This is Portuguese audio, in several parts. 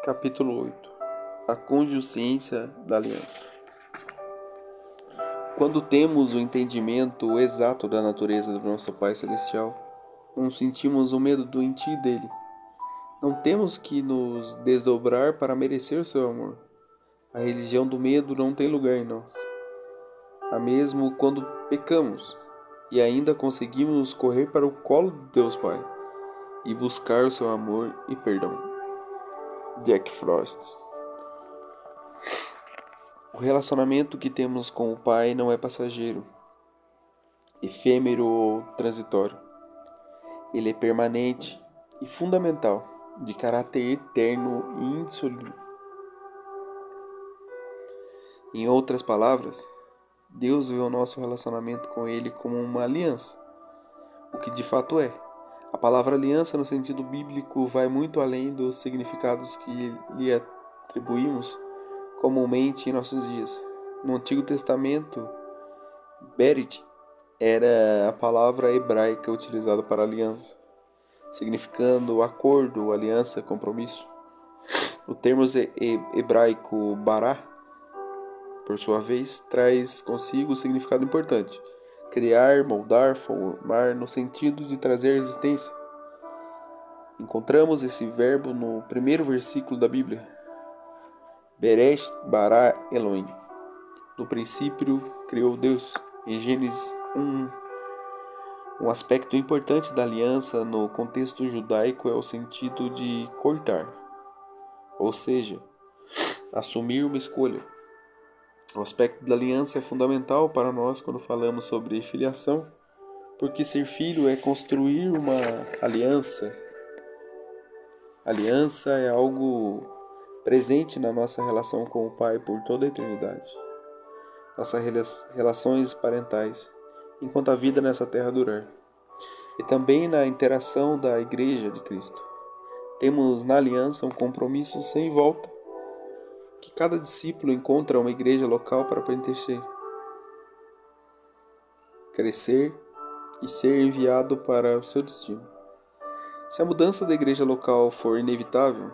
Capítulo 8. A consciência da aliança. Quando temos o entendimento exato da natureza do nosso Pai Celestial, não sentimos o medo doentio dele. Não temos que nos desdobrar para merecer seu amor. A religião do medo não tem lugar em nós. Há mesmo quando pecamos e ainda conseguimos correr para o colo de Deus Pai e buscar o seu amor e perdão. Jack Frost. O relacionamento que temos com o Pai não é passageiro, efêmero ou transitório. Ele é permanente e fundamental, de caráter eterno e indissolúvel. Em outras palavras, Deus vê o nosso relacionamento com Ele como uma aliança, o que de fato é. A palavra aliança no sentido bíblico vai muito além dos significados que lhe atribuímos comumente em nossos dias. No Antigo Testamento, Berit era a palavra hebraica utilizada para aliança, significando acordo, aliança, compromisso. O termo hebraico bará, por sua vez, traz consigo um significado importante: criar, moldar, formar, no sentido de trazer existência. Encontramos esse verbo no primeiro versículo da Bíblia. Bereshit bara Elohim. No princípio criou Deus. Em Gênesis 1. Um aspecto importante da aliança no contexto judaico é o sentido de cortar, ou seja, assumir uma escolha. O aspecto da aliança é fundamental para nós quando falamos sobre filiação, porque ser filho é construir uma aliança. Aliança é algo presente na nossa relação com o Pai por toda a eternidade. Nossas relações parentais, enquanto a vida nessa terra durar. E também na interação da Igreja de Cristo. Temos na aliança um compromisso sem volta, que cada discípulo encontra uma igreja local para pertencer, crescer e ser enviado para o seu destino. Se a mudança da igreja local for inevitável,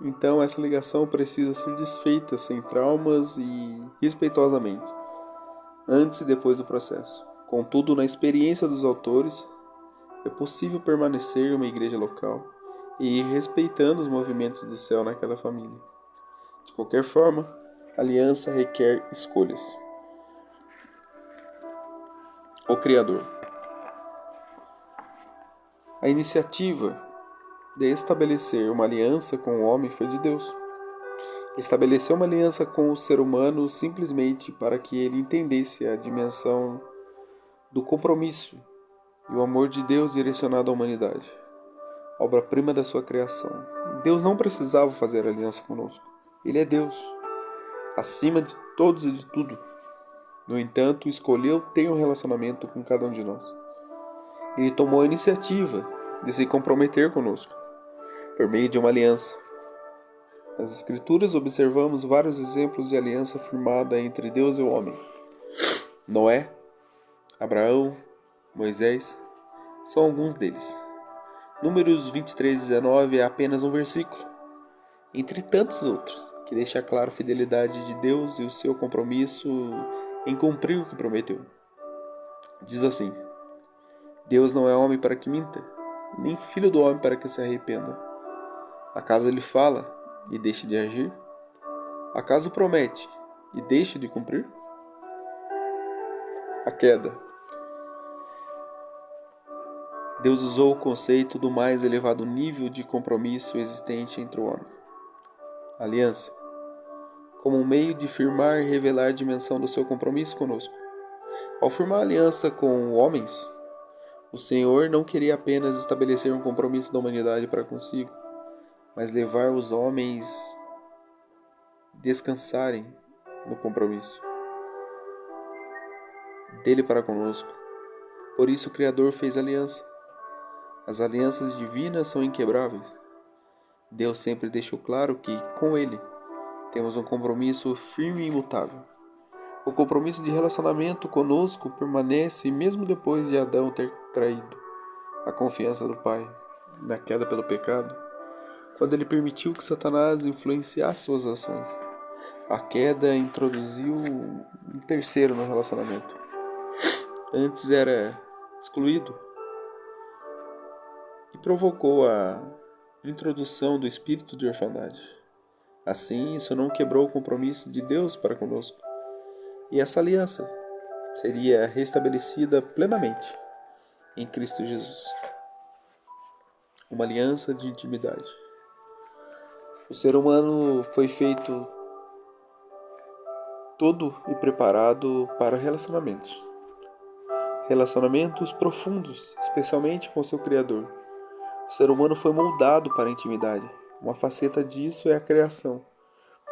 então essa ligação precisa ser desfeita sem traumas e respeitosamente, antes e depois do processo. Contudo, na experiência dos autores, é possível permanecer em uma igreja local e ir respeitando os movimentos do céu naquela família. De qualquer forma, a aliança requer escolhas. O Criador. A iniciativa de estabelecer uma aliança com o homem foi de Deus. Ele estabeleceu uma aliança com o ser humano simplesmente para que ele entendesse a dimensão do compromisso e o amor de Deus direcionado à humanidade, obra-prima da sua criação. Deus não precisava fazer aliança conosco. Ele é Deus, acima de todos e de tudo. No entanto, escolheu ter um relacionamento com cada um de nós. Ele tomou a iniciativa de se comprometer conosco, por meio de uma aliança. Nas Escrituras observamos vários exemplos de aliança firmada entre Deus e o homem. Noé, Abraão, Moisés, são alguns deles. Números 23:19 é apenas um versículo, entre tantos outros, que deixa claro a fidelidade de Deus e o seu compromisso em cumprir o que prometeu. Diz assim: Deus não é homem para que minta, nem filho do homem para que se arrependa. Acaso ele fala e deixe de agir? Acaso promete e deixe de cumprir? A queda. Deus usou o conceito do mais elevado nível de compromisso existente entre o homem, a aliança, como um meio de firmar e revelar a dimensão do seu compromisso conosco. Ao firmar aliança com homens, o Senhor não queria apenas estabelecer um compromisso da humanidade para consigo, mas levar os homens a descansarem no compromisso dele para conosco. Por isso o Criador fez aliança. As alianças divinas são inquebráveis. Deus sempre deixou claro que, com Ele, temos um compromisso firme e imutável. O compromisso de relacionamento conosco permanece mesmo depois de Adão ter traído a confiança do Pai na queda pelo pecado. quando ele permitiu que Satanás influenciasse suas ações. A queda introduziu um terceiro no relacionamento. Antes era excluído e provocou a introdução do espírito de orfandade. Assim, isso não quebrou o compromisso de Deus para conosco. E essa aliança seria restabelecida plenamente em Cristo Jesus. Uma aliança de intimidade. O ser humano foi feito todo e preparado para relacionamentos. Relacionamentos profundos, especialmente com seu Criador. O ser humano foi moldado para a intimidade. Uma faceta disso é a criação,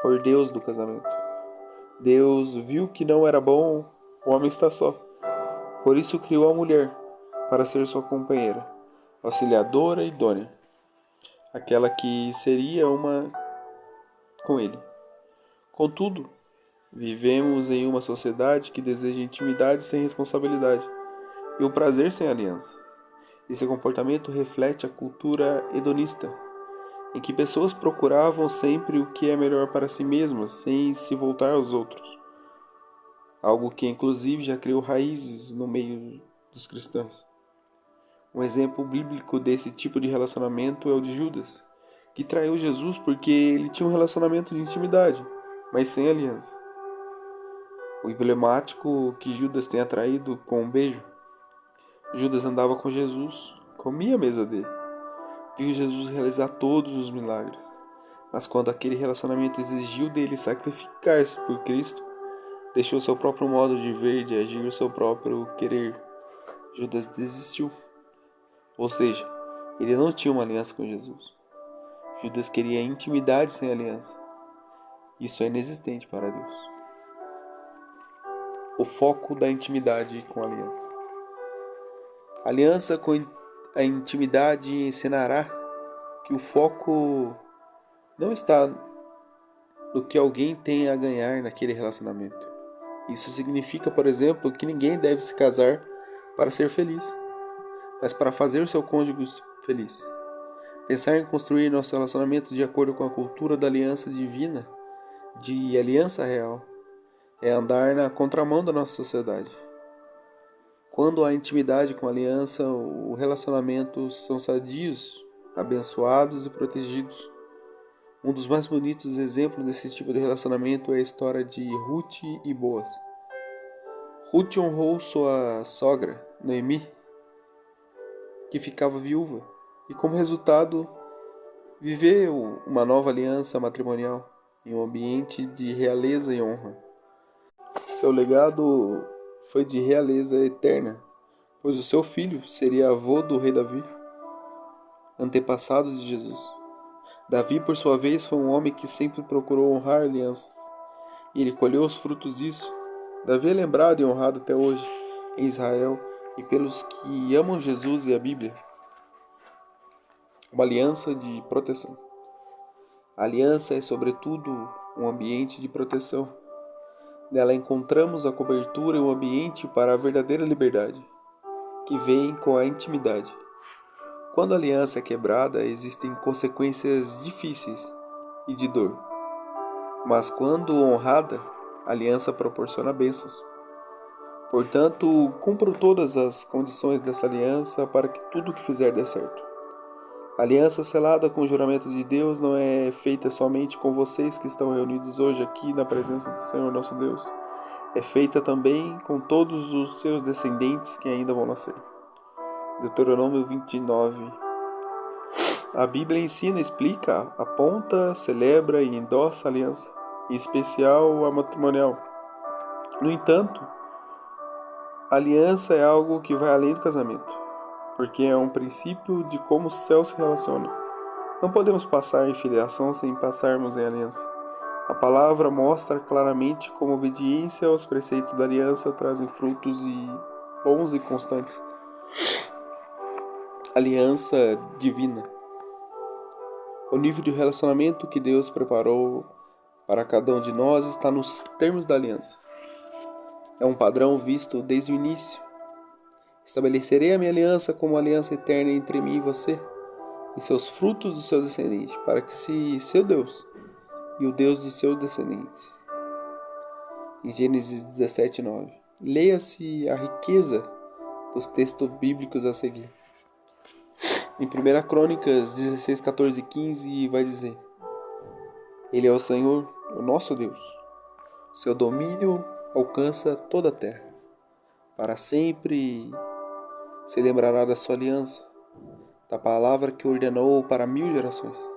por Deus, do casamento. Deus viu que não era bom o homem estar só. Por isso criou a mulher, para ser sua companheira, auxiliadora e idônea. Aquela que seria uma com ele. Contudo, vivemos em uma sociedade que deseja intimidade sem responsabilidade e o prazer sem aliança. Esse comportamento reflete a cultura hedonista, em que pessoas procuravam sempre o que é melhor para si mesmas, sem se voltar aos outros. Algo que inclusive já criou raízes no meio dos cristãos. Um exemplo bíblico desse tipo de relacionamento é o de Judas, que traiu Jesus porque ele tinha um relacionamento de intimidade, mas sem aliança. O emblemático que Judas tenha traído com um beijo. Judas andava com Jesus, comia a mesa dele, viu Jesus realizar todos os milagres. Mas quando aquele relacionamento exigiu dele sacrificar-se por Cristo, deixou seu próprio modo de ver e de agir, o seu próprio querer. Judas desistiu. Ou seja, ele não tinha uma aliança com Jesus. Judas queria intimidade sem aliança. Isso é inexistente para Deus. O foco da intimidade com a aliança. A aliança com a intimidade ensinará que o foco não está no que alguém tem a ganhar naquele relacionamento. Isso significa, por exemplo, que ninguém deve se casar para ser feliz, mas para fazer o seu cônjuge feliz. Pensar em construir nosso relacionamento de acordo com a cultura da aliança divina, de aliança real, é andar na contramão da nossa sociedade. Quando há intimidade com a aliança, os relacionamentos são sadios, abençoados e protegidos. Um dos mais bonitos exemplos desse tipo de relacionamento é a história de Ruth e Boaz. Ruth honrou sua sogra, Noemi, que ficava viúva, e como resultado, viveu uma nova aliança matrimonial em um ambiente de realeza e honra. Seu legado foi de realeza eterna, pois o seu filho seria avô do rei Davi, antepassado de Jesus. Davi, por sua vez, foi um homem que sempre procurou honrar alianças, e ele colheu os frutos disso. Davi é lembrado e honrado até hoje em Israel e pelos que amam Jesus e a Bíblia. Uma aliança de proteção. A aliança é, sobretudo, um ambiente de proteção. Nela encontramos a cobertura e o ambiente para a verdadeira liberdade, que vem com a intimidade. Quando a aliança é quebrada, existem consequências difíceis e de dor. Mas quando honrada, a aliança proporciona bênçãos. Portanto, cumpram todas as condições dessa aliança para que tudo o que fizer dê certo. A aliança selada com o juramento de Deus não é feita somente com vocês que estão reunidos hoje aqui na presença do Senhor nosso Deus. É feita também com todos os seus descendentes que ainda vão nascer. Deuteronômio 29. A Bíblia ensina, explica, aponta, celebra e endossa a aliança, em especial a matrimonial. No entanto, a aliança é algo que vai além do casamento, porque é um princípio de como o céu se relaciona. Não podemos passar em filiação sem passarmos em aliança. A palavra mostra claramente como a obediência aos preceitos da aliança trazem frutos bons e constantes. Aliança divina. O nível de relacionamento que Deus preparou para cada um de nós está nos termos da aliança. É um padrão visto desde o início. Estabelecerei a minha aliança como aliança eterna entre mim e você. e seus frutos dos seus descendentes, para que se seu Deus e o Deus dos seus descendentes. Em Gênesis 17:9. Leia-se a riqueza dos textos bíblicos a seguir. Em 1 Crônicas 16, 14 e 15 vai dizer: Ele é o Senhor, o nosso Deus. Seu domínio alcança toda a terra. Para sempre se lembrará da sua aliança, da palavra que ordenou para 1000 gerações.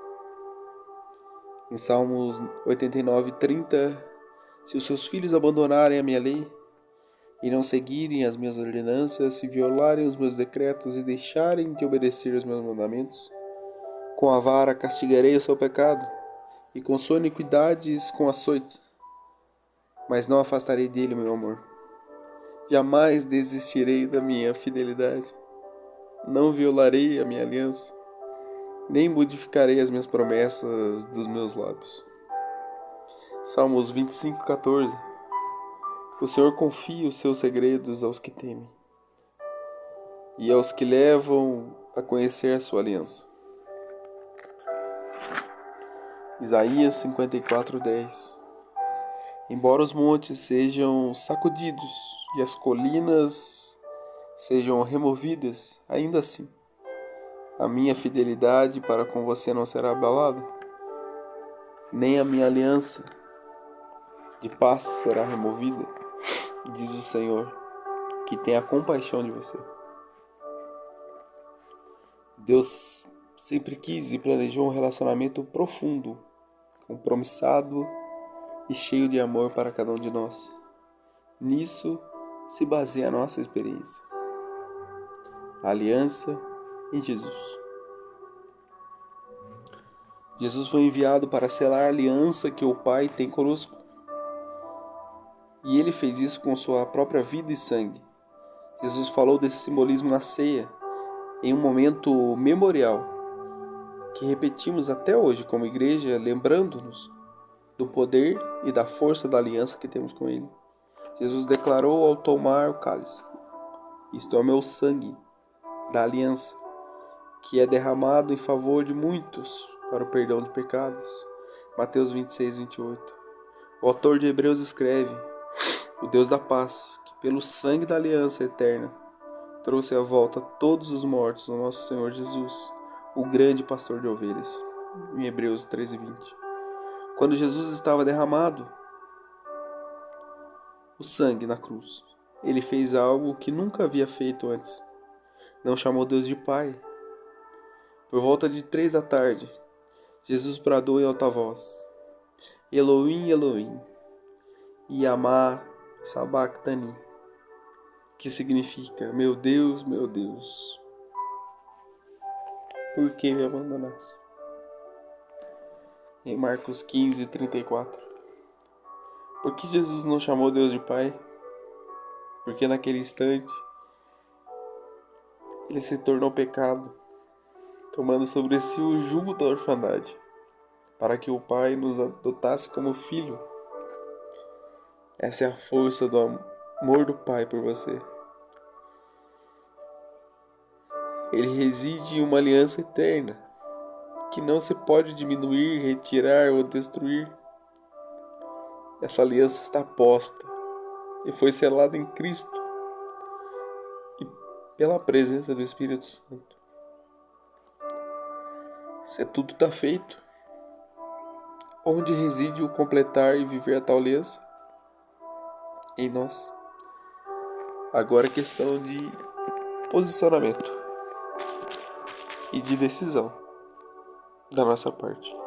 Em Salmos 89, 30, se os seus filhos abandonarem a minha lei e não seguirem as minhas ordenanças, se violarem os meus decretos e deixarem de obedecer os meus mandamentos, com a vara castigarei o seu pecado e com sua iniquidades com açoites, mas não afastarei dele o meu amor. Jamais desistirei da minha fidelidade. Não violarei a minha aliança, nem modificarei as minhas promessas dos meus lábios. Salmos 25, 14. O Senhor confia os seus segredos aos que temem e aos que levam a conhecer a sua aliança. Isaías 54, 10. Embora os montes sejam sacudidos e as colinas sejam removidas, ainda assim, a minha fidelidade para com você não será abalada, nem a minha aliança de paz será removida, diz o Senhor, que tem a compaixão de você. Deus sempre quis e planejou um relacionamento profundo, compromissado e cheio de amor para cada um de nós. Nisso se baseia a nossa experiência. A aliança em Jesus. Jesus foi enviado para selar a aliança que o Pai tem conosco. E ele fez isso com sua própria vida e sangue. Jesus falou desse simbolismo na ceia, em um momento memorial, que repetimos até hoje como igreja, lembrando-nos do poder e da força da aliança que temos com Ele. Jesus declarou ao tomar o cálice: Isto é o meu sangue da aliança, que é derramado em favor de muitos para o perdão de pecados. Mateus 26, 28. O autor de Hebreus escreve: O Deus da paz, que pelo sangue da aliança eterna trouxe à volta todos os mortos ao nosso Senhor Jesus, o grande pastor de ovelhas. Em Hebreus 13, 20. Quando Jesus estava derramado o sangue na cruz, ele fez algo que nunca havia feito antes. Não chamou Deus de Pai. Por volta de 3 da tarde, Jesus bradou em alta voz: Elohim, Elohim, Yamá Sabachthani, que significa: Meu Deus, por que me abandonaste? Em Marcos 15, 34. Por que Jesus não chamou Deus de Pai? Porque naquele instante ele se tornou pecado, tomando sobre si o jugo da orfandade, para que o Pai nos adotasse como filho. Essa é a força do amor do Pai por você. Ele reside em uma aliança eterna, que não se pode diminuir, retirar ou destruir. Essa aliança está posta e foi selada em Cristo e pela presença do Espírito Santo. Se tudo está feito, onde reside o completar e viver a tal aliança? Em nós. Agora é questão de posicionamento e de decisão da nossa parte.